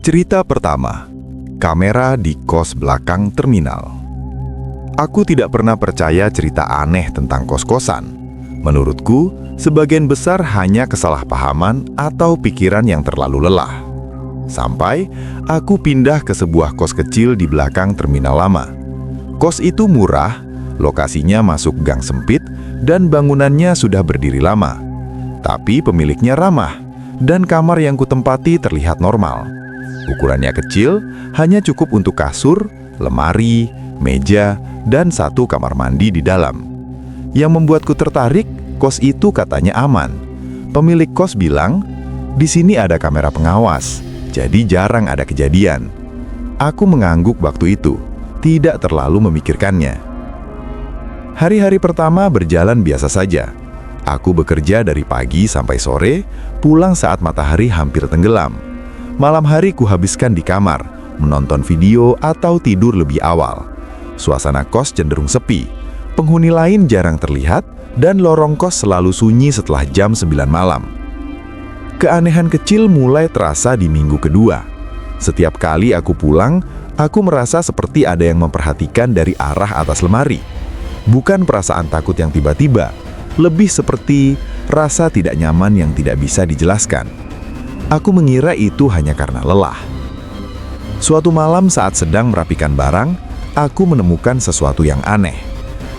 Cerita pertama, kamera di kos belakang terminal. Aku tidak pernah percaya cerita aneh tentang kos-kosan. Menurutku, sebagian besar hanya kesalahpahaman atau pikiran yang terlalu lelah. Sampai aku pindah ke sebuah kos kecil di belakang terminal lama. Kos itu murah, lokasinya masuk gang sempit, dan bangunannya sudah berdiri lama. Tapi pemiliknya ramah, dan kamar yang kutempati terlihat normal. Ukurannya kecil, hanya cukup untuk kasur, lemari, meja, dan satu kamar mandi di dalam. Yang membuatku tertarik, kos itu katanya aman. Pemilik kos bilang, di sini ada kamera pengawas, jadi jarang ada kejadian. Aku mengangguk waktu itu, tidak terlalu memikirkannya. Hari-hari pertama berjalan biasa saja. Aku bekerja dari pagi sampai sore, pulang saat matahari hampir tenggelam. Malam hari kuhabiskan di kamar, menonton video atau tidur lebih awal. Suasana kos cenderung sepi, penghuni lain jarang terlihat, dan lorong kos selalu sunyi setelah jam 9 malam. Keanehan kecil mulai terasa di minggu kedua. Setiap kali aku pulang, aku merasa seperti ada yang memperhatikan dari arah atas lemari. Bukan perasaan takut yang tiba-tiba, lebih seperti rasa tidak nyaman yang tidak bisa dijelaskan. Aku mengira itu hanya karena lelah. Suatu malam saat sedang merapikan barang, aku menemukan sesuatu yang aneh.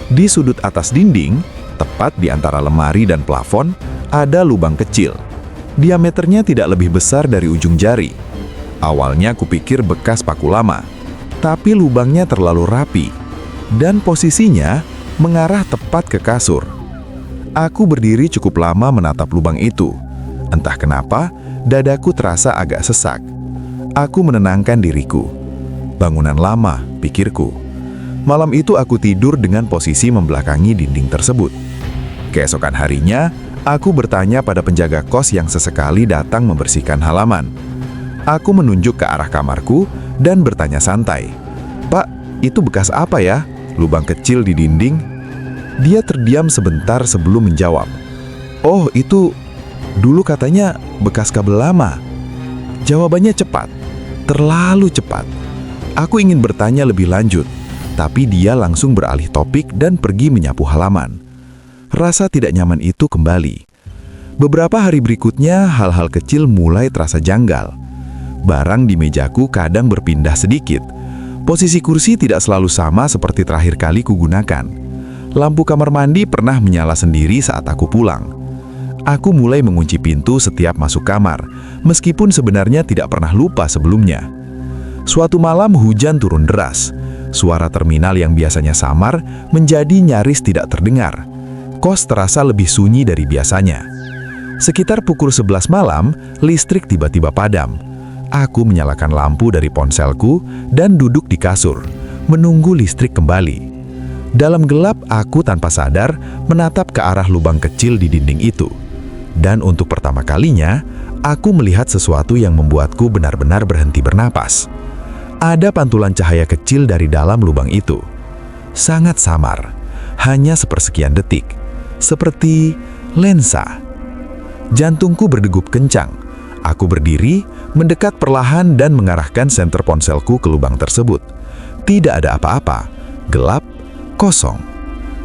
Di sudut atas dinding, tepat di antara lemari dan plafon, ada lubang kecil. Diameternya tidak lebih besar dari ujung jari. Awalnya kupikir bekas paku lama, tapi lubangnya terlalu rapi, dan posisinya mengarah tepat ke kasur. Aku berdiri cukup lama menatap lubang itu. Entah kenapa, dadaku terasa agak sesak. Aku menenangkan diriku. Bangunan lama, pikirku. Malam itu aku tidur dengan posisi membelakangi dinding tersebut. Keesokan harinya, aku bertanya pada penjaga kos yang sesekali datang membersihkan halaman. Aku menunjuk ke arah kamarku dan bertanya santai, "Pak, itu bekas apa ya? Lubang kecil di dinding?" Dia terdiam sebentar sebelum menjawab, "Oh, itu dulu katanya bekas kabel lama." Jawabannya cepat, terlalu cepat. Aku ingin bertanya lebih lanjut, tapi dia langsung beralih topik dan pergi menyapu halaman. Rasa tidak nyaman itu kembali. Beberapa hari berikutnya, hal-hal kecil mulai terasa janggal. Barang di mejaku kadang berpindah sedikit. Posisi kursi tidak selalu sama seperti terakhir kali kugunakan. Lampu kamar mandi pernah menyala sendiri saat aku pulang. Aku mulai mengunci pintu setiap masuk kamar, meskipun sebenarnya tidak pernah lupa sebelumnya. Suatu malam hujan turun deras. Suara terminal yang biasanya samar menjadi nyaris tidak terdengar. Kos terasa lebih sunyi dari biasanya. Sekitar pukul 11 malam, listrik tiba-tiba padam. Aku menyalakan lampu dari ponselku dan duduk di kasur, menunggu listrik kembali. Dalam gelap, aku tanpa sadar menatap ke arah lubang kecil di dinding itu. Dan untuk pertama kalinya, aku melihat sesuatu yang membuatku benar-benar berhenti bernapas. Ada pantulan cahaya kecil dari dalam lubang itu. Sangat samar, hanya sepersekian detik. Seperti lensa. Jantungku berdegup kencang. Aku berdiri, mendekat perlahan dan mengarahkan senter ponselku ke lubang tersebut. Tidak ada apa-apa, gelap, kosong.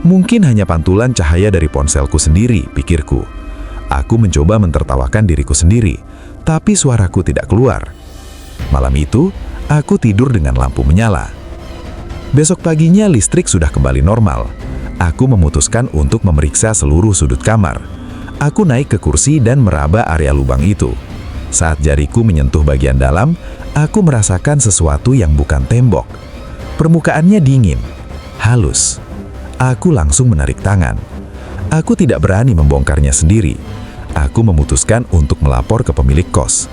Mungkin hanya pantulan cahaya dari ponselku sendiri, pikirku. Aku mencoba mentertawakan diriku sendiri, tapi suaraku tidak keluar. Malam itu, aku tidur dengan lampu menyala. Besok paginya listrik sudah kembali normal. Aku memutuskan untuk memeriksa seluruh sudut kamar. Aku naik ke kursi dan meraba area lubang itu. Saat jariku menyentuh bagian dalam, aku merasakan sesuatu yang bukan tembok. Permukaannya dingin, halus. Aku langsung menarik tangan. Aku tidak berani membongkarnya sendiri. Aku memutuskan untuk melapor ke pemilik kos.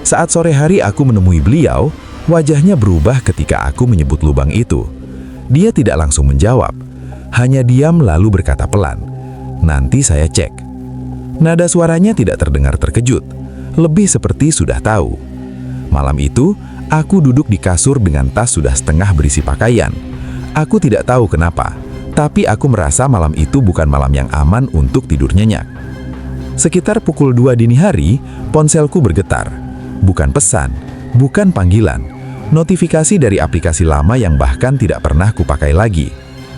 Saat sore hari aku menemui beliau, wajahnya berubah ketika aku menyebut lubang itu. Dia tidak langsung menjawab, hanya diam lalu berkata pelan, "Nanti saya cek." Nada suaranya tidak terdengar terkejut, lebih seperti sudah tahu. Malam itu, aku duduk di kasur dengan tas sudah setengah berisi pakaian. Aku tidak tahu kenapa, tapi aku merasa malam itu bukan malam yang aman untuk tidur nyenyak. Sekitar pukul 2 dini hari, ponselku bergetar. Bukan pesan, Bukan panggilan, notifikasi dari aplikasi lama yang bahkan tidak pernah kupakai lagi.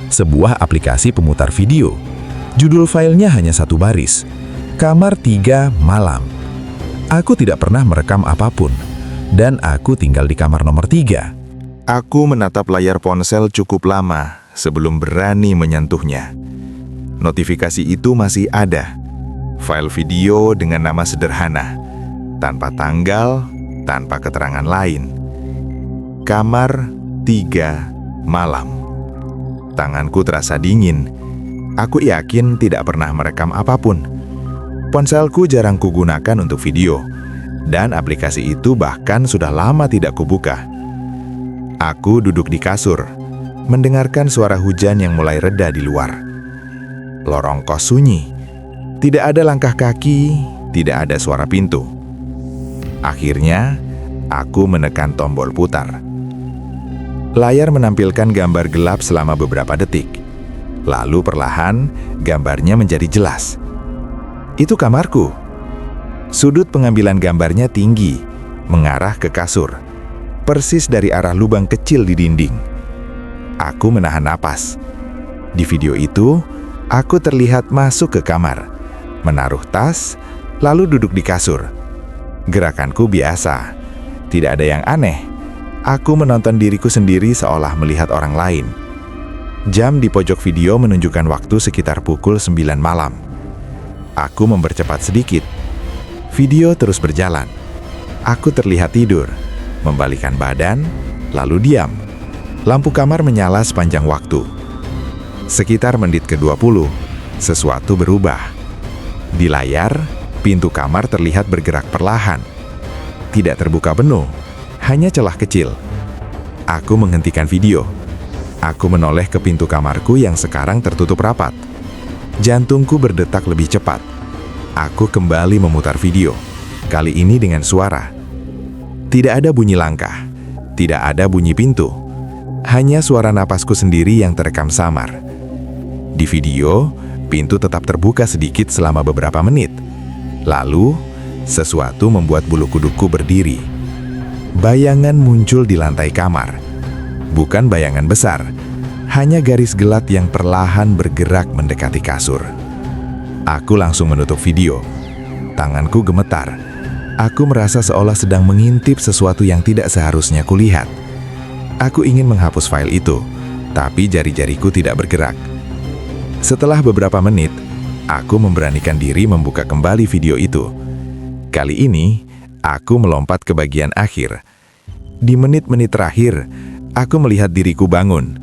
Sebuah aplikasi pemutar video. Judul filenya hanya satu baris. Kamar 3 malam. Aku tidak pernah merekam apapun. Dan aku tinggal di kamar nomor 3. Aku menatap layar ponsel cukup lama sebelum berani menyentuhnya. Notifikasi itu masih ada. File video dengan nama sederhana, tanpa tanggal, tanpa keterangan lain. Kamar 3 malam. Tanganku terasa dingin. Aku yakin tidak pernah merekam apapun. Ponselku jarang kugunakan untuk video, dan aplikasi itu bahkan sudah lama tidak kubuka. Aku duduk di kasur, mendengarkan suara hujan yang mulai reda di luar. Lorong kos sunyi. Tidak ada langkah kaki, tidak ada suara pintu. Akhirnya, aku menekan tombol putar. Layar menampilkan gambar gelap selama beberapa detik. Lalu perlahan, gambarnya menjadi jelas. Itu kamarku. Sudut pengambilan gambarnya tinggi, mengarah ke kasur. Persis dari arah lubang kecil di dinding. Aku menahan napas. Di video itu, aku terlihat masuk ke kamar, menaruh tas, lalu duduk di kasur. Gerakanku biasa, tidak ada yang aneh. Aku menonton diriku sendiri seolah melihat orang lain. Jam di pojok video menunjukkan waktu sekitar pukul 9 malam. Aku mempercepat sedikit. Video terus berjalan. Aku terlihat tidur, membalikkan badan, lalu diam. Lampu kamar menyala sepanjang waktu. Sekitar menit ke-20, sesuatu berubah. Di layar, pintu kamar terlihat bergerak perlahan. Tidak terbuka penuh, hanya celah kecil. Aku menghentikan video. Aku menoleh ke pintu kamarku yang sekarang tertutup rapat. Jantungku berdetak lebih cepat. Aku kembali memutar video, kali ini dengan suara. Tidak ada bunyi langkah, tidak ada bunyi pintu. Hanya suara napasku sendiri yang terekam samar. Di video, pintu tetap terbuka sedikit selama beberapa menit. Lalu, sesuatu membuat bulu kudukku berdiri. Bayangan muncul di lantai kamar. Bukan bayangan besar, hanya garis gelap yang perlahan bergerak mendekati kasur. Aku langsung menutup video. Tanganku gemetar. Aku merasa seolah sedang mengintip sesuatu yang tidak seharusnya kulihat. Aku ingin menghapus file itu, tapi jari-jariku tidak bergerak. Setelah beberapa menit, aku memberanikan diri membuka kembali video itu. Kali ini, aku melompat ke bagian akhir. Di menit-menit terakhir, aku melihat diriku bangun,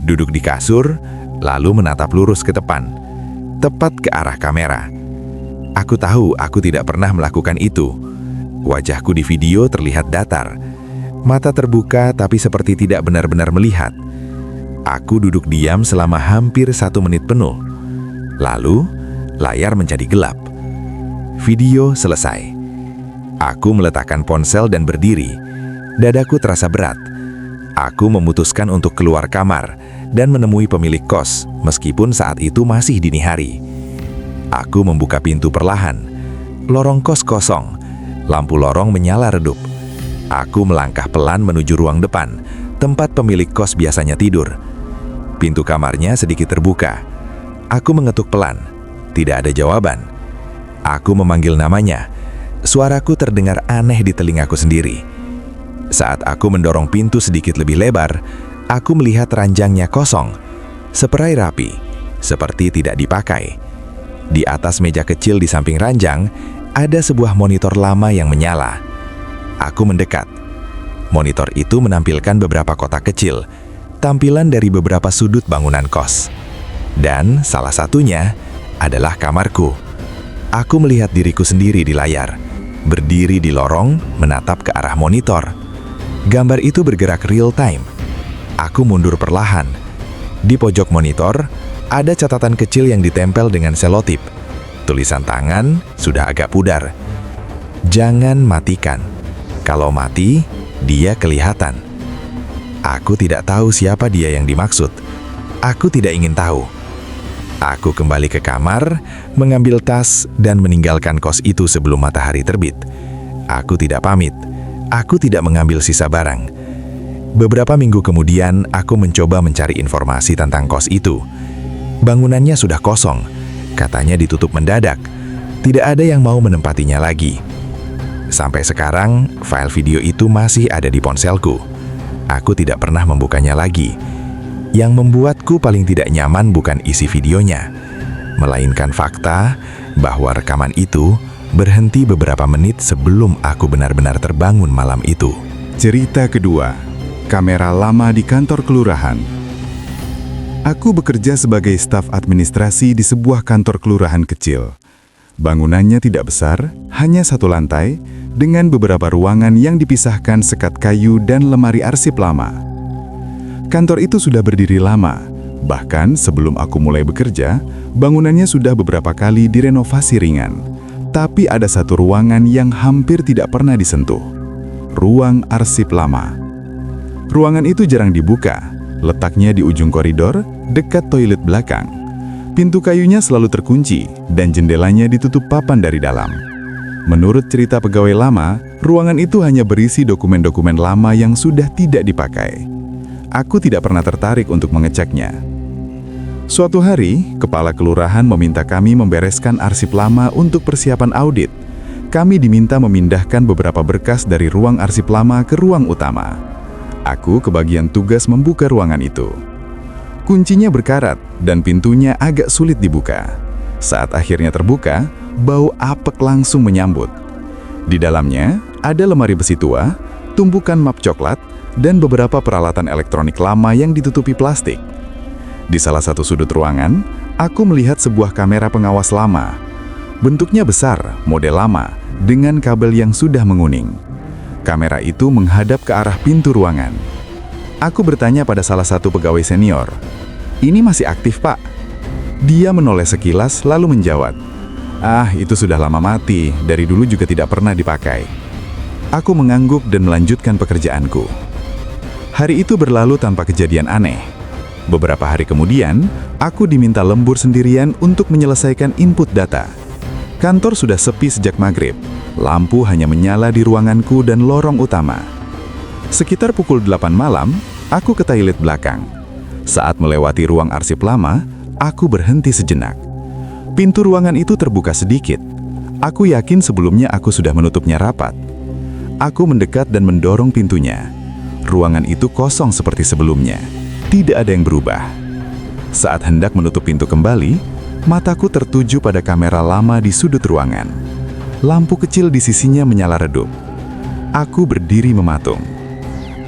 duduk di kasur, lalu menatap lurus ke depan, tepat ke arah kamera. Aku tahu aku tidak pernah melakukan itu. Wajahku di video terlihat datar. Mata terbuka tapi seperti tidak benar-benar melihat. Aku duduk diam selama hampir 1 menit penuh. Lalu, layar menjadi gelap. Video selesai. Aku meletakkan ponsel dan berdiri. Dadaku terasa berat. Aku memutuskan untuk keluar kamar dan menemui pemilik kos, meskipun saat itu masih dini hari. Aku membuka pintu perlahan. Lorong kos kosong. Lampu lorong menyala redup. Aku melangkah pelan menuju ruang depan, tempat pemilik kos biasanya tidur. Pintu kamarnya sedikit terbuka. Aku mengetuk pelan. Tidak ada jawaban. Aku memanggil namanya. Suaraku terdengar aneh di telingaku sendiri. Saat aku mendorong pintu sedikit lebih lebar, aku melihat ranjangnya kosong. Seperai rapi, seperti tidak dipakai. Di atas meja kecil di samping ranjang, ada sebuah monitor lama yang menyala. Aku mendekat. Monitor itu menampilkan beberapa kotak kecil, tampilan dari beberapa sudut bangunan kos. Dan salah satunya adalah kamarku. Aku melihat diriku sendiri di layar, berdiri di lorong, menatap ke arah monitor. Gambar itu bergerak real time. Aku mundur perlahan. Di pojok monitor, ada catatan kecil yang ditempel dengan selotip. Tulisan tangan sudah agak pudar. Jangan matikan. Kalau mati, dia kelihatan. Aku tidak tahu siapa dia yang dimaksud. Aku tidak ingin tahu. Aku kembali ke kamar, mengambil tas, dan meninggalkan kos itu sebelum matahari terbit. Aku tidak pamit. aku tidak mengambil sisa barang. Beberapa minggu kemudian, aku mencoba mencari informasi tentang kos itu. Bangunannya sudah kosong, katanya ditutup mendadak. Tidak ada yang mau menempatinya lagi. Sampai sekarang, file video itu masih ada di ponselku. Aku tidak pernah membukanya lagi. Yang membuatku paling tidak nyaman bukan isi videonya, melainkan fakta bahwa rekaman itu berhenti beberapa menit sebelum aku benar-benar terbangun malam itu. Cerita kedua, kamera lama di kantor kelurahan. Aku bekerja sebagai staf administrasi di sebuah kantor kelurahan kecil. Bangunannya tidak besar, hanya satu lantai, dengan beberapa ruangan yang dipisahkan sekat kayu dan lemari arsip lama. Kantor itu sudah berdiri lama, bahkan sebelum aku mulai bekerja, bangunannya sudah beberapa kali direnovasi ringan. Tapi ada satu ruangan yang hampir tidak pernah disentuh. Ruang arsip lama. Ruangan itu jarang dibuka, letaknya di ujung koridor, dekat toilet belakang. Pintu kayunya selalu terkunci, dan jendelanya ditutup papan dari dalam. Menurut cerita pegawai lama, ruangan itu hanya berisi dokumen-dokumen lama yang sudah tidak dipakai. Aku tidak pernah tertarik untuk mengeceknya. Suatu hari, kepala kelurahan meminta kami membereskan arsip lama untuk persiapan audit. Kami diminta memindahkan beberapa berkas dari ruang arsip lama ke ruang utama. Aku kebagian tugas membuka ruangan itu. Kuncinya berkarat dan pintunya agak sulit dibuka. Saat akhirnya terbuka, bau apek langsung menyambut. Di dalamnya ada lemari besi tua, tumpukan map coklat, dan beberapa peralatan elektronik lama yang ditutupi plastik. Di salah satu sudut ruangan, aku melihat sebuah kamera pengawas lama. Bentuknya besar, model lama, dengan kabel yang sudah menguning. Kamera itu menghadap ke arah pintu ruangan. Aku bertanya pada salah satu pegawai senior, "Ini masih aktif, Pak?" Dia menoleh sekilas lalu menjawab, "Ah, itu sudah lama mati, dari dulu juga tidak pernah dipakai." Aku mengangguk dan melanjutkan pekerjaanku. Hari itu berlalu tanpa kejadian aneh. Beberapa hari kemudian, aku diminta lembur sendirian untuk menyelesaikan input data. Kantor sudah sepi sejak maghrib. Lampu hanya menyala di ruanganku dan lorong utama. Sekitar pukul 8 malam, aku ke toilet belakang. Saat melewati ruang arsip lama, aku berhenti sejenak. Pintu ruangan itu terbuka sedikit. Aku yakin sebelumnya aku sudah menutupnya rapat. Aku mendekat dan mendorong pintunya. Ruangan itu kosong seperti sebelumnya. Tidak ada yang berubah. Saat hendak menutup pintu kembali, mataku tertuju pada kamera lama di sudut ruangan. Lampu kecil di sisinya menyala redup. Aku berdiri mematung.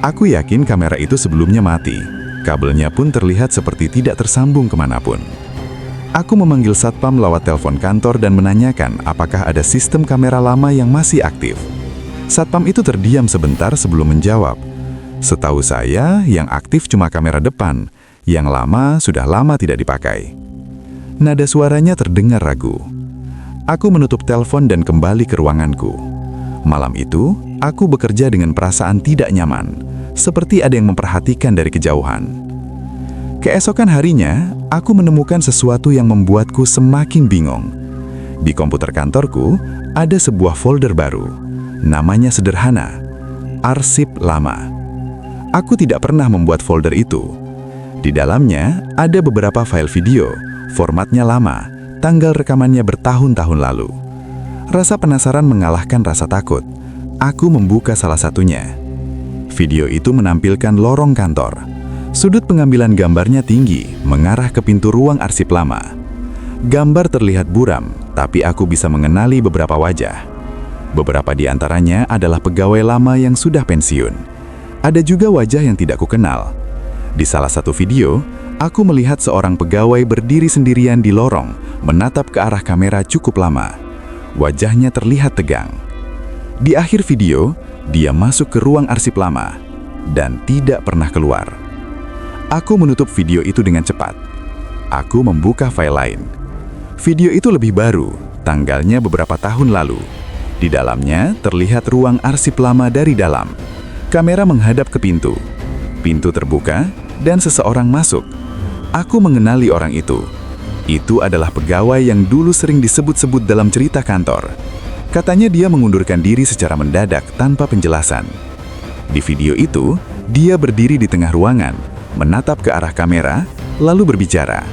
Aku yakin kamera itu sebelumnya mati. Kabelnya pun terlihat seperti tidak tersambung kemanapun. Aku memanggil satpam lewat telepon kantor dan menanyakan apakah ada sistem kamera lama yang masih aktif. Satpam itu terdiam sebentar sebelum menjawab. Setahu saya, yang aktif cuma kamera depan. Yang lama sudah lama tidak dipakai. Nada suaranya terdengar ragu. Aku menutup telepon dan kembali ke ruanganku. Malam itu, aku bekerja dengan perasaan tidak nyaman, seperti ada yang memperhatikan dari kejauhan. Keesokan harinya, aku menemukan sesuatu yang membuatku semakin bingung. Di komputer kantorku, ada sebuah folder baru. Namanya sederhana, arsip lama. Aku tidak pernah membuat folder itu. Di dalamnya, ada beberapa file video, formatnya lama, tanggal rekamannya bertahun-tahun lalu. Rasa penasaran mengalahkan rasa takut. Aku membuka salah satunya. Video itu menampilkan lorong kantor. Sudut pengambilan gambarnya tinggi, mengarah ke pintu ruang arsip lama. Gambar terlihat buram, tapi aku bisa mengenali beberapa wajah. Beberapa di antaranya adalah pegawai lama yang sudah pensiun. Ada juga wajah yang tidak kukenal. Di salah satu video, aku melihat seorang pegawai berdiri sendirian di lorong, menatap ke arah kamera cukup lama. Wajahnya terlihat tegang. Di akhir video, dia masuk ke ruang arsip lama dan tidak pernah keluar. Aku menutup video itu dengan cepat. Aku membuka file lain. Video itu lebih baru, tanggalnya beberapa tahun lalu. Di dalamnya terlihat ruang arsip lama dari dalam. Kamera menghadap ke pintu. Pintu terbuka dan seseorang masuk. Aku mengenali orang itu. Itu adalah pegawai yang dulu sering disebut-sebut dalam cerita kantor. Katanya dia mengundurkan diri secara mendadak tanpa penjelasan. Di video itu, dia berdiri di tengah ruangan, menatap ke arah kamera, lalu berbicara.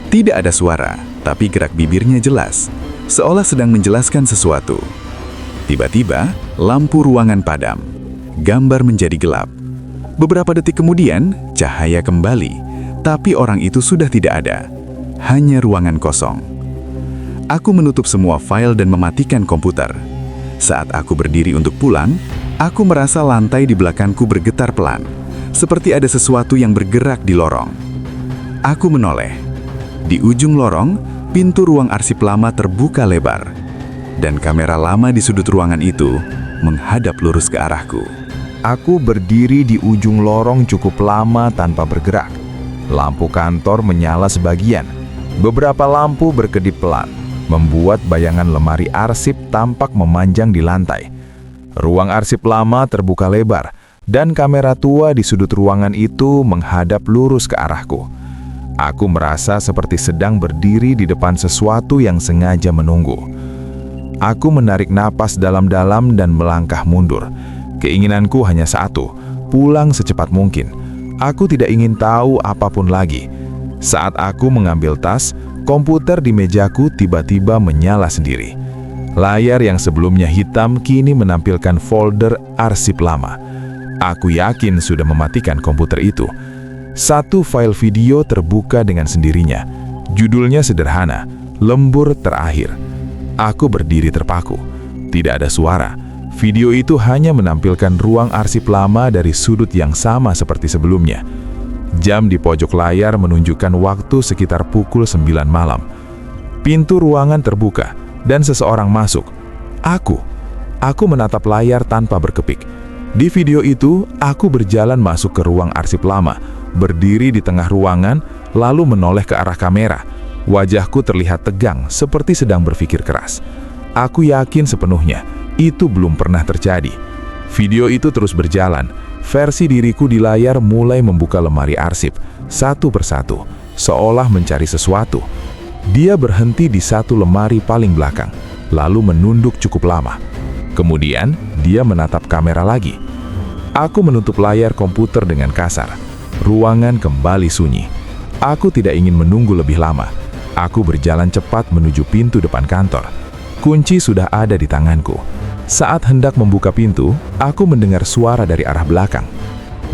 Tidak ada suara, tapi gerak bibirnya jelas, seolah sedang menjelaskan sesuatu. Tiba-tiba, lampu ruangan padam. Gambar menjadi gelap. Beberapa detik kemudian, cahaya kembali, tapi orang itu sudah tidak ada. Hanya ruangan kosong. Aku menutup semua file dan mematikan komputer. Saat aku berdiri untuk pulang, aku merasa lantai di belakangku bergetar pelan, seperti ada sesuatu yang bergerak di lorong. Aku menoleh. Di ujung lorong, pintu ruang arsip lama terbuka lebar, dan kamera lama di sudut ruangan itu menghadap lurus ke arahku. Aku berdiri di ujung lorong cukup lama tanpa bergerak. Lampu kantor menyala sebagian. Beberapa lampu berkedip pelan, membuat bayangan lemari arsip tampak memanjang di lantai. Ruang arsip lama terbuka lebar, dan kamera tua di sudut ruangan itu menghadap lurus ke arahku. Aku merasa seperti sedang berdiri di depan sesuatu yang sengaja menunggu. Aku menarik napas dalam-dalam dan melangkah mundur. Keinginanku hanya satu, pulang secepat mungkin. Aku tidak ingin tahu apapun lagi. Saat aku mengambil tas, komputer di mejaku tiba-tiba menyala sendiri. Layar yang sebelumnya hitam kini menampilkan folder arsip lama. Aku yakin sudah mematikan komputer itu. Satu file video terbuka dengan sendirinya. Judulnya sederhana, Lembur Terakhir. Aku berdiri terpaku. Tidak ada suara. Video itu hanya menampilkan ruang arsip lama dari sudut yang sama seperti sebelumnya. Jam di pojok layar menunjukkan waktu sekitar pukul 9 malam. Pintu ruangan terbuka dan seseorang masuk. Aku menatap layar tanpa berkepik. Di video itu, aku berjalan masuk ke ruang arsip lama, berdiri di tengah ruangan, lalu menoleh ke arah kamera. Wajahku terlihat tegang, seperti sedang berpikir keras. Aku yakin sepenuhnya, itu belum pernah terjadi. Video itu terus berjalan. Versi diriku di layar mulai membuka lemari arsip, satu persatu, seolah mencari sesuatu. Dia berhenti di satu lemari paling belakang, lalu menunduk cukup lama. Kemudian, dia menatap kamera lagi. Aku menutup layar komputer dengan kasar. Ruangan kembali sunyi. Aku tidak ingin menunggu lebih lama. Aku berjalan cepat menuju pintu depan kantor. Kunci sudah ada di tanganku. Saat hendak membuka pintu, aku mendengar suara dari arah belakang.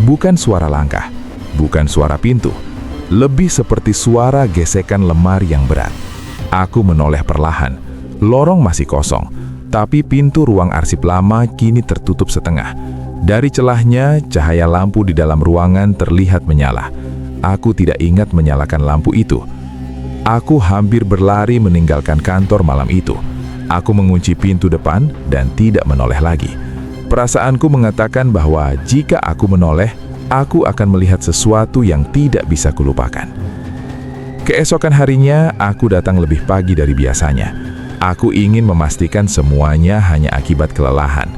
Bukan suara langkah, bukan suara pintu. Lebih seperti suara gesekan lemari yang berat. Aku menoleh perlahan. Lorong masih kosong, tapi pintu ruang arsip lama kini tertutup setengah. Dari celahnya, cahaya lampu di dalam ruangan terlihat menyala. Aku tidak ingat menyalakan lampu itu. Aku hampir berlari meninggalkan kantor malam itu. Aku mengunci pintu depan dan tidak menoleh lagi. Perasaanku mengatakan bahwa jika aku menoleh, aku akan melihat sesuatu yang tidak bisa kulupakan. Keesokan harinya, aku datang lebih pagi dari biasanya. Aku ingin memastikan semuanya hanya akibat kelelahan.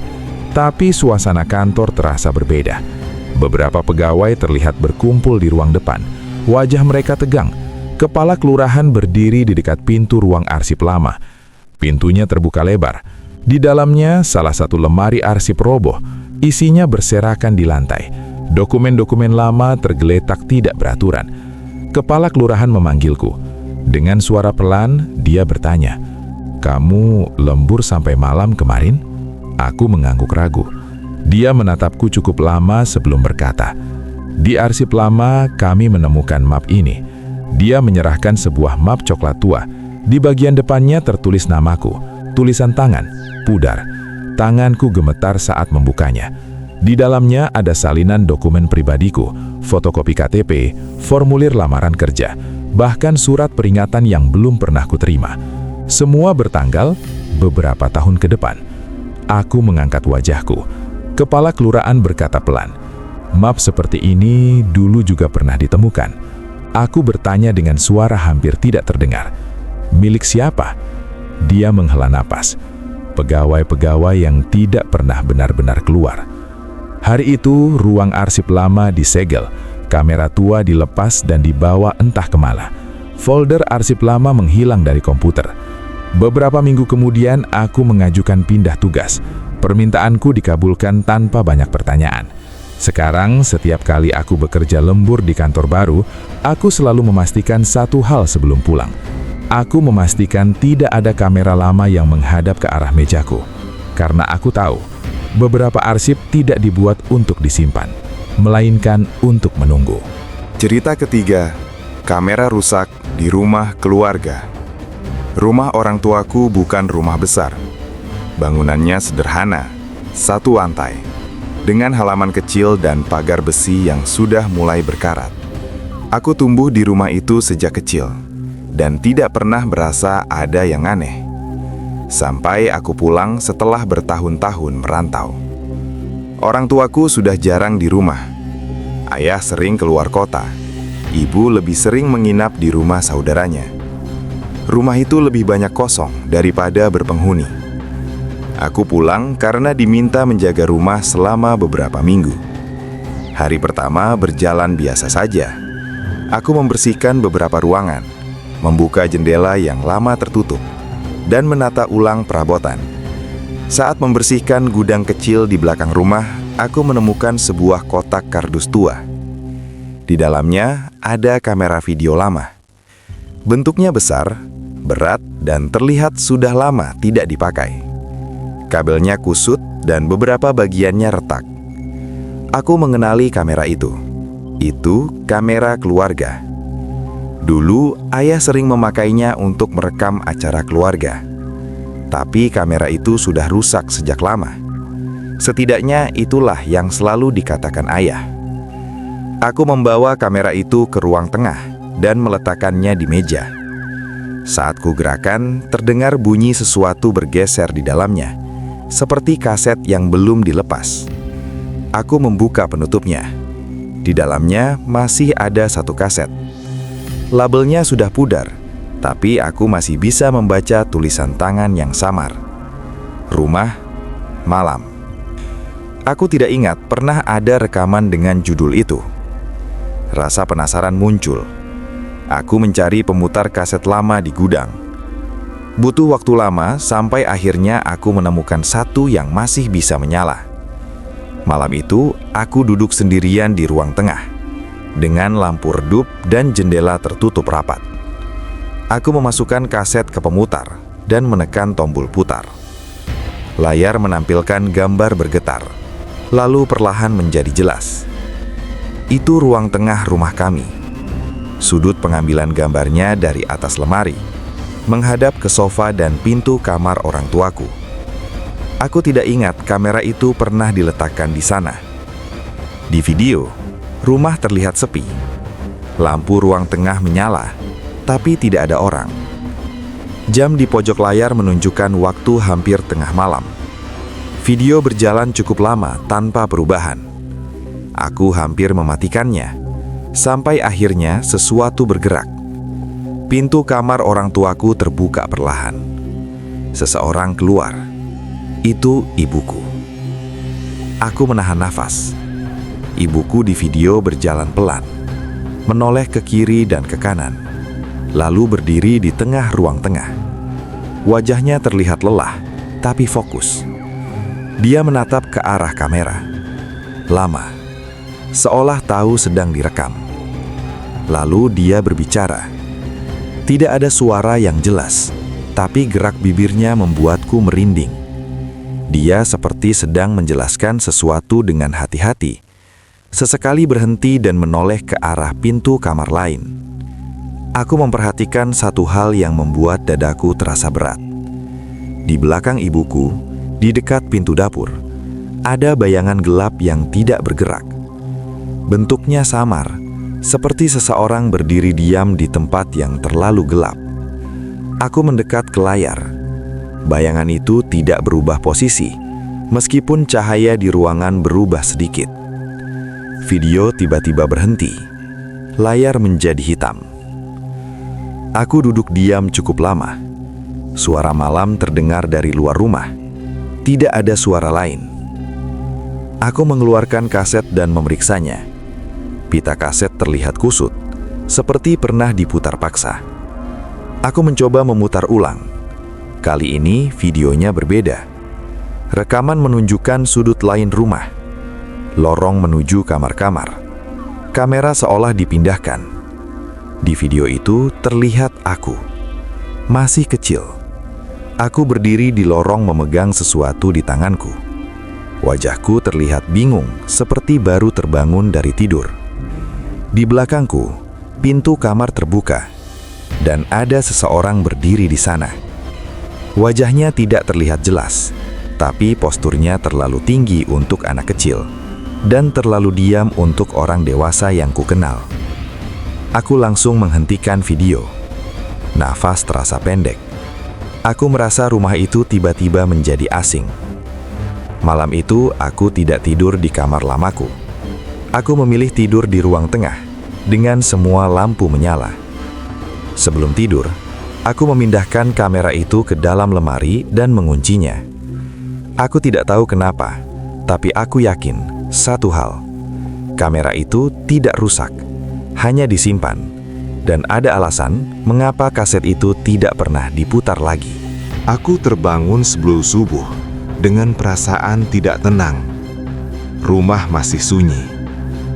Tapi suasana kantor terasa berbeda. Beberapa pegawai terlihat berkumpul di ruang depan. Wajah mereka tegang. Kepala kelurahan berdiri di dekat pintu ruang arsip lama. Pintunya terbuka lebar. Di dalamnya, salah satu lemari arsip roboh. Isinya berserakan di lantai. Dokumen-dokumen lama tergeletak tidak beraturan. Kepala kelurahan memanggilku. Dengan suara pelan, dia bertanya, "Kamu lembur sampai malam kemarin?" Aku mengangguk ragu. Dia menatapku cukup lama sebelum berkata, "Di arsip lama, kami menemukan map ini." Dia menyerahkan sebuah map coklat tua. Di bagian depannya tertulis namaku, tulisan tangan, pudar. Tanganku gemetar saat membukanya. Di dalamnya ada salinan dokumen pribadiku, fotokopi KTP, formulir lamaran kerja, bahkan surat peringatan yang belum pernah kuterima. Semua bertanggal beberapa tahun ke depan. Aku mengangkat wajahku. Kepala kelurahan berkata pelan, "Map seperti ini dulu juga pernah ditemukan." Aku bertanya dengan suara hampir tidak terdengar, "Milik siapa?" Dia menghela napas. Pegawai-pegawai yang tidak pernah benar-benar keluar. Hari itu, ruang arsip lama disegel, kamera tua dilepas dan dibawa entah kemana. Folder arsip lama menghilang dari komputer. Beberapa minggu kemudian, aku mengajukan pindah tugas. Permintaanku dikabulkan tanpa banyak pertanyaan. Sekarang, setiap kali aku bekerja lembur di kantor baru, aku selalu memastikan satu hal sebelum pulang. Aku memastikan tidak ada kamera lama yang menghadap ke arah mejaku. Karena aku tahu, beberapa arsip tidak dibuat untuk disimpan, melainkan untuk menunggu. Cerita ketiga, kamera rusak di rumah keluarga. Rumah orang tuaku bukan rumah besar. Bangunannya sederhana, satu lantai, dengan halaman kecil dan pagar besi yang sudah mulai berkarat. Aku tumbuh di rumah itu sejak kecil, dan tidak pernah berasa ada yang aneh. Sampai aku pulang setelah bertahun-tahun merantau. Orang tuaku sudah jarang di rumah. Ayah sering keluar kota. Ibu lebih sering menginap di rumah saudaranya. Rumah itu lebih banyak kosong daripada berpenghuni. Aku pulang karena diminta menjaga rumah selama beberapa minggu. Hari pertama berjalan biasa saja. Aku membersihkan beberapa ruangan, membuka jendela yang lama tertutup, dan menata ulang perabotan. Saat membersihkan gudang kecil di belakang rumah, aku menemukan sebuah kotak kardus tua. Di dalamnya ada kamera video lama. Bentuknya besar, berat, dan terlihat sudah lama tidak dipakai. Kabelnya kusut dan beberapa bagiannya retak. Aku mengenali kamera itu. Itu kamera keluarga. Dulu, ayah sering memakainya untuk merekam acara keluarga. Tapi kamera itu sudah rusak sejak lama. Setidaknya itulah yang selalu dikatakan ayah. Aku membawa kamera itu ke ruang tengah dan meletakkannya di meja. Saat kugerakkan, terdengar bunyi sesuatu bergeser di dalamnya, seperti kaset yang belum dilepas. Aku membuka penutupnya. Di dalamnya masih ada satu kaset. Labelnya sudah pudar, tapi aku masih bisa membaca tulisan tangan yang samar. Rumah, malam. Aku tidak ingat pernah ada rekaman dengan judul itu. Rasa penasaran muncul. Aku mencari pemutar kaset lama di gudang. Butuh waktu lama sampai akhirnya aku menemukan satu yang masih bisa menyala. Malam itu, aku duduk sendirian di ruang tengah, dengan lampu redup dan jendela tertutup rapat. Aku memasukkan kaset ke pemutar dan menekan tombol putar. Layar menampilkan gambar bergetar, lalu perlahan menjadi jelas. Itu ruang tengah rumah kami. Sudut pengambilan gambarnya dari atas lemari, menghadap ke sofa dan pintu kamar orang tuaku. Aku tidak ingat kamera itu pernah diletakkan di sana. Di video, rumah terlihat sepi. Lampu ruang tengah menyala, tapi tidak ada orang. Jam di pojok layar menunjukkan waktu hampir tengah malam. Video berjalan cukup lama tanpa perubahan. Aku hampir mematikannya, sampai akhirnya sesuatu bergerak. Pintu kamar orang tuaku terbuka perlahan. Seseorang keluar. Itu ibuku. Aku menahan nafas. Ibuku di video berjalan pelan, menoleh ke kiri dan ke kanan, lalu berdiri di tengah ruang tengah. Wajahnya terlihat lelah, tapi fokus. Dia menatap ke arah kamera. Lama, seolah tahu sedang direkam. Lalu dia berbicara. Tidak ada suara yang jelas, tapi gerak bibirnya membuatku merinding. Dia seperti sedang menjelaskan sesuatu dengan hati-hati. Sesekali berhenti dan menoleh ke arah pintu kamar lain. Aku memperhatikan satu hal yang membuat dadaku terasa berat. Di belakang ibuku, di dekat pintu dapur, ada bayangan gelap yang tidak bergerak. Bentuknya samar, seperti seseorang berdiri diam di tempat yang terlalu gelap. Aku mendekat ke layar. Bayangan itu tidak berubah posisi, meskipun cahaya di ruangan berubah sedikit. Video tiba-tiba berhenti. Layar menjadi hitam. Aku duduk diam cukup lama. Suara malam terdengar dari luar rumah. Tidak ada suara lain. Aku mengeluarkan kaset dan memeriksanya. Pita kaset terlihat kusut, seperti pernah diputar paksa. Aku mencoba memutar ulang. Kali ini videonya berbeda. Rekaman menunjukkan sudut lain rumah. Lorong menuju kamar-kamar. Kamera seolah dipindahkan. Di video itu terlihat aku. Masih kecil. Aku berdiri di lorong memegang sesuatu di tanganku. Wajahku terlihat bingung, seperti baru terbangun dari tidur. Di belakangku, pintu kamar terbuka, dan ada seseorang berdiri di sana. Wajahnya tidak terlihat jelas, tapi posturnya terlalu tinggi untuk anak kecil, dan terlalu diam untuk orang dewasa yang kukenal. Aku langsung menghentikan video. Nafas terasa pendek. Aku merasa rumah itu tiba-tiba menjadi asing. Malam itu, aku tidak tidur di kamar lamaku. Aku memilih tidur di ruang tengah, dengan semua lampu menyala. Sebelum tidur, aku memindahkan kamera itu ke dalam lemari dan menguncinya. Aku tidak tahu kenapa, tapi aku yakin satu hal. Kamera itu tidak rusak, hanya disimpan. Dan ada alasan mengapa kaset itu tidak pernah diputar lagi. Aku terbangun sebelum subuh dengan perasaan tidak tenang. Rumah masih sunyi,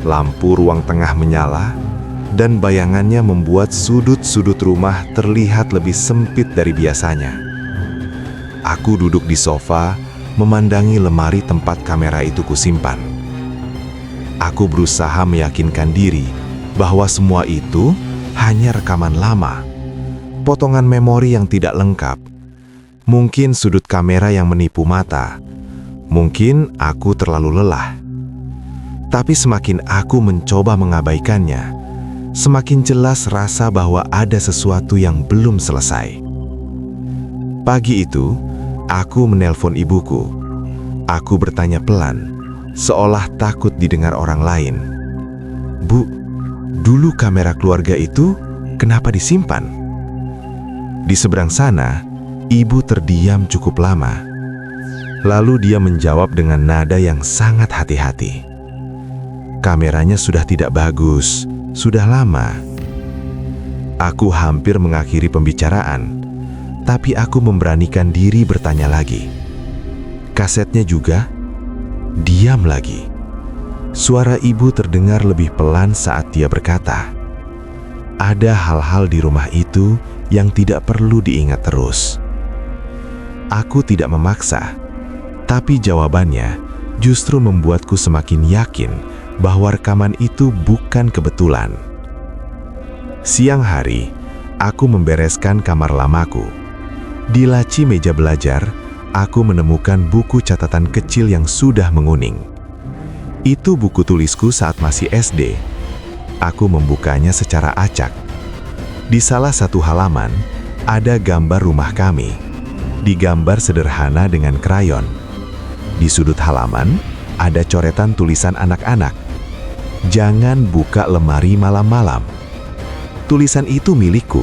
lampu ruang tengah menyala, dan bayangannya membuat sudut-sudut rumah terlihat lebih sempit dari biasanya. Aku duduk di sofa, memandangi lemari tempat kamera itu kusimpan. Aku berusaha meyakinkan diri bahwa semua itu hanya rekaman lama, potongan memori yang tidak lengkap. Mungkin sudut kamera yang menipu mata. Mungkin aku terlalu lelah. Tapi semakin aku mencoba mengabaikannya, semakin jelas rasa bahwa ada sesuatu yang belum selesai. Pagi itu, aku menelpon ibuku. Aku bertanya pelan, seolah takut didengar orang lain. "Bu, dulu kamera keluarga itu kenapa disimpan?" Di seberang sana, ibu terdiam cukup lama. Lalu dia menjawab dengan nada yang sangat hati-hati. "Kameranya sudah tidak bagus, sudah lama." Aku hampir mengakhiri pembicaraan, tapi aku memberanikan diri bertanya lagi. "Kasetnya juga?" Diam lagi. Suara ibu terdengar lebih pelan saat dia berkata, "Ada hal-hal di rumah itu yang tidak perlu diingat terus." Aku tidak memaksa, tapi jawabannya justru membuatku semakin yakin bahwa rekaman itu bukan kebetulan. Siang hari, aku membereskan kamar lamaku. Di laci meja belajar, aku menemukan buku catatan kecil yang sudah menguning. Itu buku tulisku saat masih SD. Aku membukanya secara acak. Di salah satu halaman, ada gambar rumah kami. Digambar sederhana dengan krayon. Di sudut halaman, ada coretan tulisan anak-anak. "Jangan buka lemari malam-malam." Tulisan itu milikku.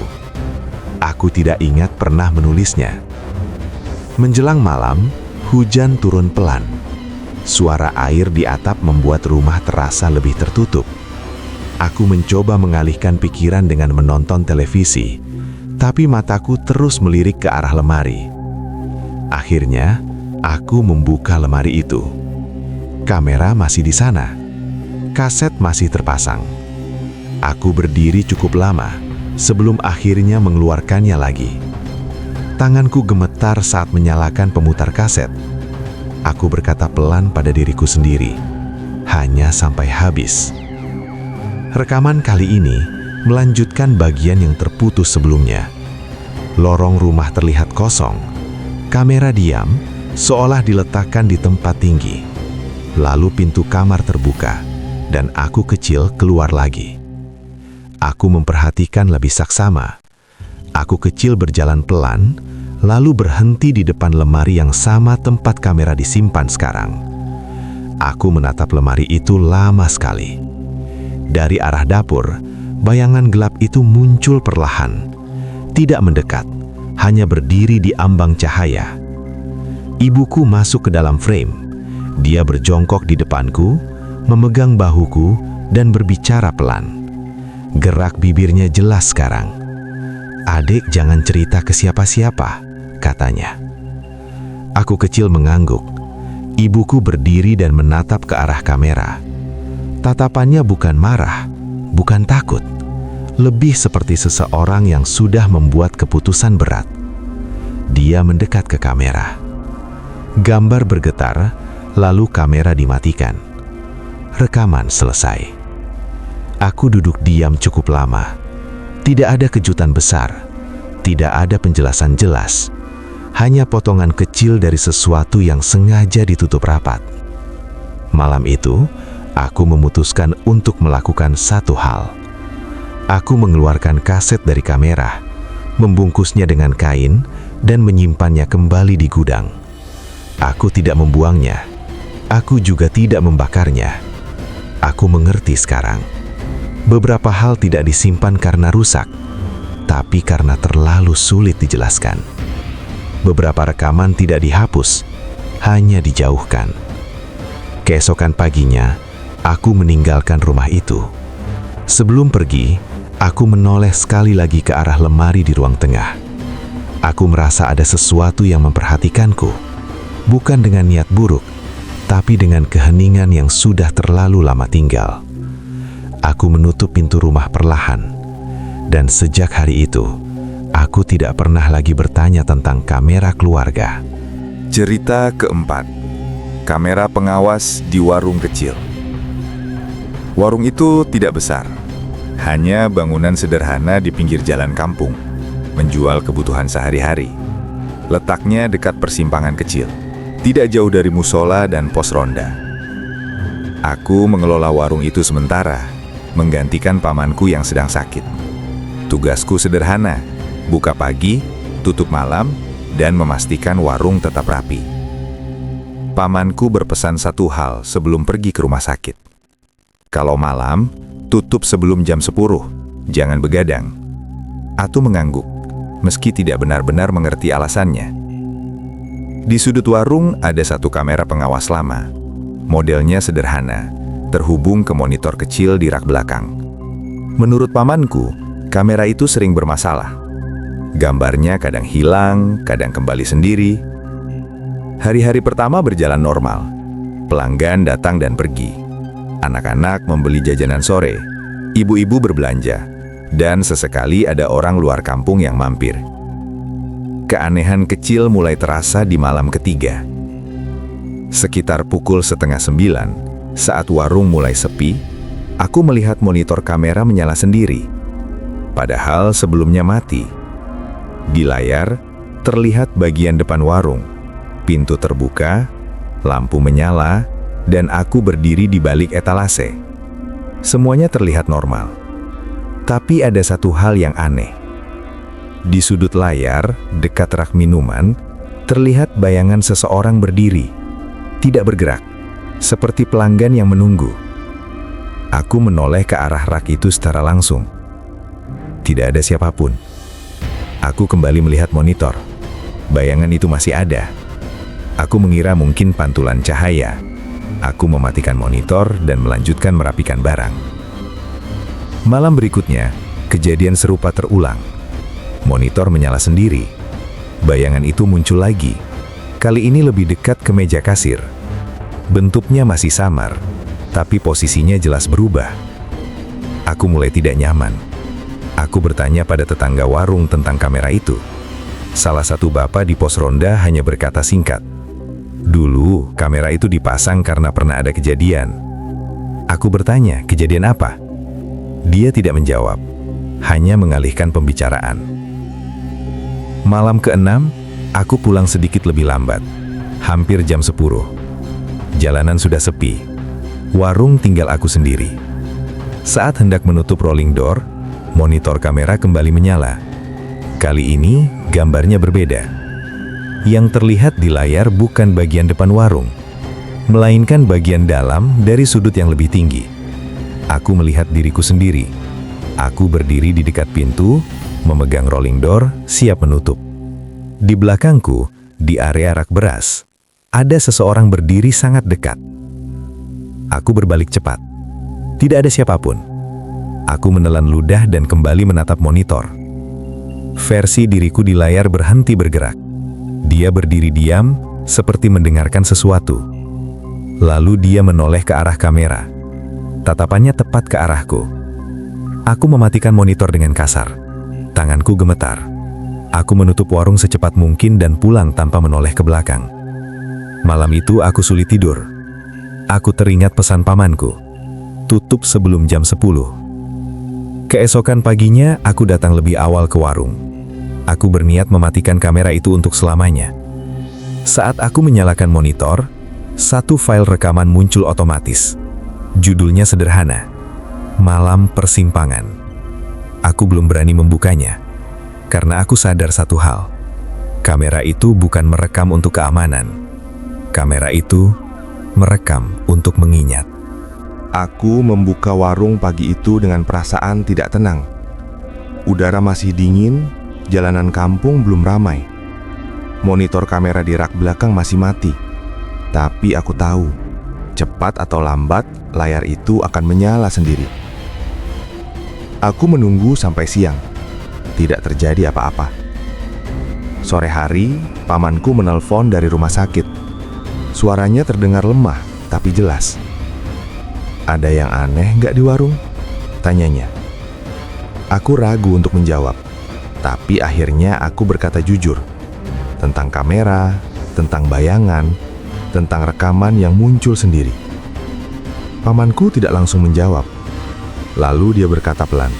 Aku tidak ingat pernah menulisnya. Menjelang malam, hujan turun pelan. Suara air di atap membuat rumah terasa lebih tertutup. Aku mencoba mengalihkan pikiran dengan menonton televisi, tapi mataku terus melirik ke arah lemari. Akhirnya, aku membuka lemari itu. Kamera masih di sana. Kaset masih terpasang. Aku berdiri cukup lama sebelum akhirnya mengeluarkannya lagi. Tanganku gemetar saat menyalakan pemutar kaset. Aku berkata pelan pada diriku sendiri, hanya sampai habis. Rekaman kali ini melanjutkan bagian yang terputus sebelumnya. Lorong rumah terlihat kosong. Kamera diam, seolah diletakkan di tempat tinggi. Lalu pintu kamar terbuka, dan aku kecil keluar lagi. Aku memperhatikan lebih saksama. Aku kecil berjalan pelan, lalu berhenti di depan lemari yang sama tempat kamera disimpan sekarang. Aku menatap lemari itu lama sekali. Dari arah dapur, bayangan gelap itu muncul perlahan. Tidak mendekat, hanya berdiri di ambang cahaya. Ibuku masuk ke dalam frame. Dia berjongkok di depanku, memegang bahuku, dan berbicara pelan. Gerak bibirnya jelas sekarang. "Adik, jangan cerita ke siapa-siapa," katanya. Aku kecil mengangguk. Ibuku berdiri dan menatap ke arah kamera. Tatapannya bukan marah, bukan takut. Lebih seperti seseorang yang sudah membuat keputusan berat. Dia mendekat ke kamera. Gambar bergetar, lalu kamera dimatikan. Rekaman selesai. Aku duduk diam cukup lama. Tidak ada kejutan besar. Tidak ada penjelasan jelas. Hanya potongan kecil dari sesuatu yang sengaja ditutup rapat. Malam itu, aku memutuskan untuk melakukan satu hal. Aku mengeluarkan kaset dari kamera, membungkusnya dengan kain, dan menyimpannya kembali di gudang. Aku tidak membuangnya. Aku juga tidak membakarnya. Aku mengerti sekarang. Beberapa hal tidak disimpan karena rusak, tapi karena terlalu sulit dijelaskan. Beberapa rekaman tidak dihapus, hanya dijauhkan. Keesokan paginya, aku meninggalkan rumah itu. Sebelum pergi, aku menoleh sekali lagi ke arah lemari di ruang tengah. Aku merasa ada sesuatu yang memperhatikanku, bukan dengan niat buruk, tapi dengan keheningan yang sudah terlalu lama tinggal. Aku menutup pintu rumah perlahan, dan sejak hari itu, aku tidak pernah lagi bertanya tentang kamera keluarga. Cerita keempat, kamera pengawas di warung kecil. Warung itu tidak besar, hanya bangunan sederhana di pinggir jalan kampung, menjual kebutuhan sehari-hari. Letaknya dekat persimpangan kecil, tidak jauh dari musola dan pos ronda. Aku mengelola warung itu sementara, menggantikan pamanku yang sedang sakit. Tugasku sederhana, buka pagi, tutup malam, dan memastikan warung tetap rapi. Pamanku berpesan satu hal sebelum pergi ke rumah sakit. Kalau malam, tutup sebelum jam 10, jangan begadang. Atu mengangguk, meski tidak benar-benar mengerti alasannya. Di sudut warung ada satu kamera pengawas lama. Modelnya sederhana, terhubung ke monitor kecil di rak belakang. Menurut pamanku, kamera itu sering bermasalah. Gambarnya kadang hilang, kadang kembali sendiri. Hari-hari pertama berjalan normal. Pelanggan datang dan pergi. Anak-anak membeli jajanan sore. Ibu-ibu berbelanja. Dan sesekali ada orang luar kampung yang mampir. Keanehan kecil mulai terasa di malam ketiga. Sekitar pukul 8:30, saat warung mulai sepi, aku melihat monitor kamera menyala sendiri. Padahal sebelumnya mati. Di layar, terlihat bagian depan warung. Pintu terbuka, lampu menyala, dan aku berdiri di balik etalase. Semuanya terlihat normal. Tapi ada satu hal yang aneh. Di sudut layar, dekat rak minuman, terlihat bayangan seseorang berdiri. Tidak bergerak, seperti pelanggan yang menunggu. Aku menoleh ke arah rak itu secara langsung. Tidak ada siapapun. Aku kembali melihat monitor. Bayangan itu masih ada. Aku mengira mungkin pantulan cahaya. Aku mematikan monitor dan melanjutkan merapikan barang. Malam berikutnya, kejadian serupa terulang. Monitor menyala sendiri. Bayangan itu muncul lagi. Kali ini lebih dekat ke meja kasir. Bentuknya masih samar, tapi posisinya jelas berubah. Aku mulai tidak nyaman. Aku bertanya pada tetangga warung tentang kamera itu. Salah satu bapak di pos ronda hanya berkata singkat, "Dulu, kamera itu dipasang karena pernah ada kejadian." Aku bertanya, kejadian apa? Dia tidak menjawab, hanya mengalihkan pembicaraan. Malam ke-6, aku pulang sedikit lebih lambat, hampir jam 10. Jalanan sudah sepi. Warung tinggal aku sendiri. Saat hendak menutup rolling door, monitor kamera kembali menyala. Kali ini, gambarnya berbeda. Yang terlihat di layar bukan bagian depan warung, melainkan bagian dalam dari sudut yang lebih tinggi. Aku melihat diriku sendiri. Aku berdiri di dekat pintu, memegang rolling door, siap menutup. Di belakangku, di area rak beras, ada seseorang berdiri sangat dekat. Aku berbalik cepat. Tidak ada siapapun. Aku menelan ludah dan kembali menatap monitor. Versi diriku di layar berhenti bergerak. Dia berdiri diam, seperti mendengarkan sesuatu. Lalu dia menoleh ke arah kamera. Tatapannya tepat ke arahku. Aku mematikan monitor dengan kasar. Tanganku gemetar. Aku menutup warung secepat mungkin dan pulang tanpa menoleh ke belakang. Malam itu aku sulit tidur. Aku teringat pesan pamanku. Tutup sebelum jam 10. Keesokan paginya, aku datang lebih awal ke warung. Aku berniat mematikan kamera itu untuk selamanya. Saat aku menyalakan monitor, satu file rekaman muncul otomatis. Judulnya sederhana, Malam Persimpangan. Aku belum berani membukanya, karena aku sadar satu hal. Kamera itu bukan merekam untuk keamanan. Kamera itu merekam untuk mengingat. Aku membuka warung pagi itu dengan perasaan tidak tenang. Udara masih dingin, jalanan kampung belum ramai. Monitor kamera di rak belakang masih mati. Tapi aku tahu, cepat atau lambat, layar itu akan menyala sendiri. Aku menunggu sampai siang. Tidak terjadi apa-apa. Sore hari, pamanku menelpon dari rumah sakit. Suaranya terdengar lemah, tapi jelas. "Ada yang aneh nggak di warung?" tanyanya. Aku ragu untuk menjawab, tapi akhirnya aku berkata jujur. Tentang kamera, tentang bayangan, tentang rekaman yang muncul sendiri. Pamanku tidak langsung menjawab. Lalu dia berkata pelan,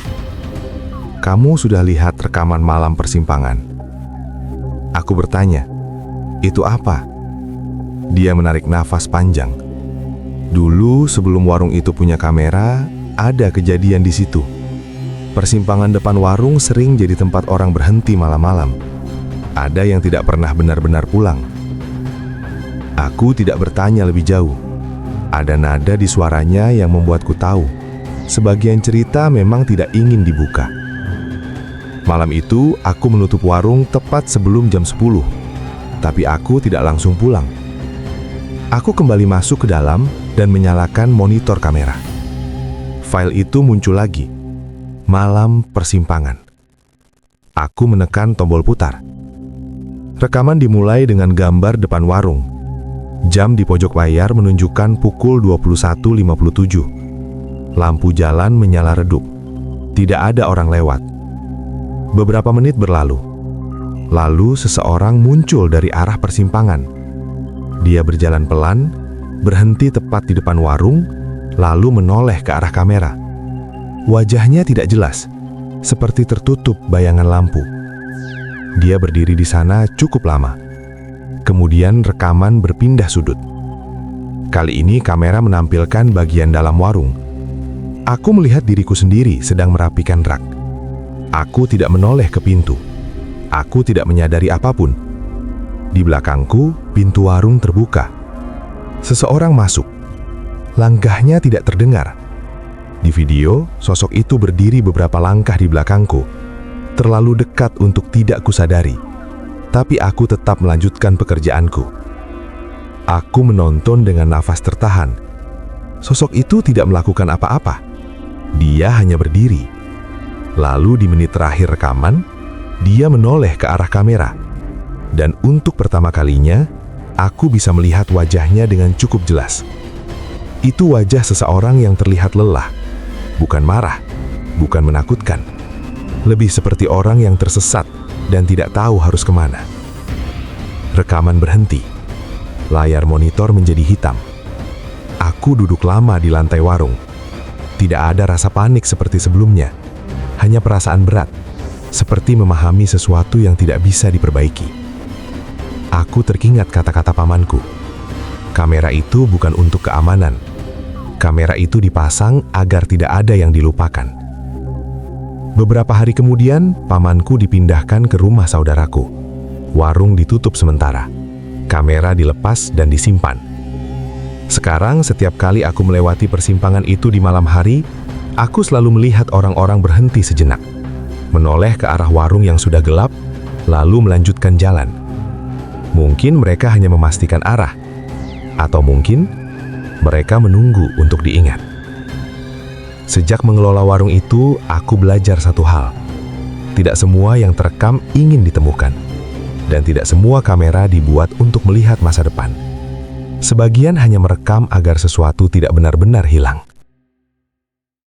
"Kamu sudah lihat rekaman Malam Persimpangan?" Aku bertanya, "Itu apa?" Dia menarik nafas panjang. "Dulu sebelum warung itu punya kamera, ada kejadian di situ. Persimpangan depan warung sering jadi tempat orang berhenti malam-malam. Ada yang tidak pernah benar-benar pulang." Aku tidak bertanya lebih jauh. Ada nada di suaranya yang membuatku tahu, sebagian cerita memang tidak ingin dibuka. Malam itu, aku menutup warung tepat sebelum jam 10. Tapi aku tidak langsung pulang. Aku kembali masuk ke dalam dan menyalakan monitor kamera. File itu muncul lagi. Malam Persimpangan. Aku menekan tombol putar. Rekaman dimulai dengan gambar depan warung. Jam di pojok layar menunjukkan pukul 21.57. Lampu jalan menyala redup. Tidak ada orang lewat. Beberapa menit berlalu. Lalu seseorang muncul dari arah persimpangan. Dia berjalan pelan, berhenti tepat di depan warung, lalu menoleh ke arah kamera. Wajahnya tidak jelas, seperti tertutup bayangan lampu. Dia berdiri di sana cukup lama. Kemudian rekaman berpindah sudut. Kali ini kamera menampilkan bagian dalam warung. Aku melihat diriku sendiri sedang merapikan rak. Aku tidak menoleh ke pintu. Aku tidak menyadari apapun. Di belakangku, pintu warung terbuka. Seseorang masuk. Langkahnya tidak terdengar. Di video, sosok itu berdiri beberapa langkah di belakangku, terlalu dekat untuk tidak kusadari. Tapi aku tetap melanjutkan pekerjaanku. Aku menonton dengan nafas tertahan. Sosok itu tidak melakukan apa-apa. Dia hanya berdiri. Lalu di menit terakhir rekaman, dia menoleh ke arah kamera. Dan untuk pertama kalinya, aku bisa melihat wajahnya dengan cukup jelas. Itu wajah seseorang yang terlihat lelah. Bukan marah, bukan menakutkan. Lebih seperti orang yang tersesat dan tidak tahu harus kemana. Rekaman berhenti. Layar monitor menjadi hitam. Aku duduk lama di lantai warung. Tidak ada rasa panik seperti sebelumnya. Hanya perasaan berat, seperti memahami sesuatu yang tidak bisa diperbaiki. Aku teringat kata-kata pamanku. Kamera itu bukan untuk keamanan. Kamera itu dipasang agar tidak ada yang dilupakan. Beberapa hari kemudian, pamanku dipindahkan ke rumah saudaraku. Warung ditutup sementara. Kamera dilepas dan disimpan. Sekarang, setiap kali aku melewati persimpangan itu di malam hari, aku selalu melihat orang-orang berhenti sejenak, menoleh ke arah warung yang sudah gelap, lalu melanjutkan jalan. Mungkin mereka hanya memastikan arah, atau mungkin mereka menunggu untuk diingat. Sejak mengelola warung itu, aku belajar satu hal. Tidak semua yang terekam ingin ditemukan. Dan tidak semua kamera dibuat untuk melihat masa depan. Sebagian hanya merekam agar sesuatu tidak benar-benar hilang.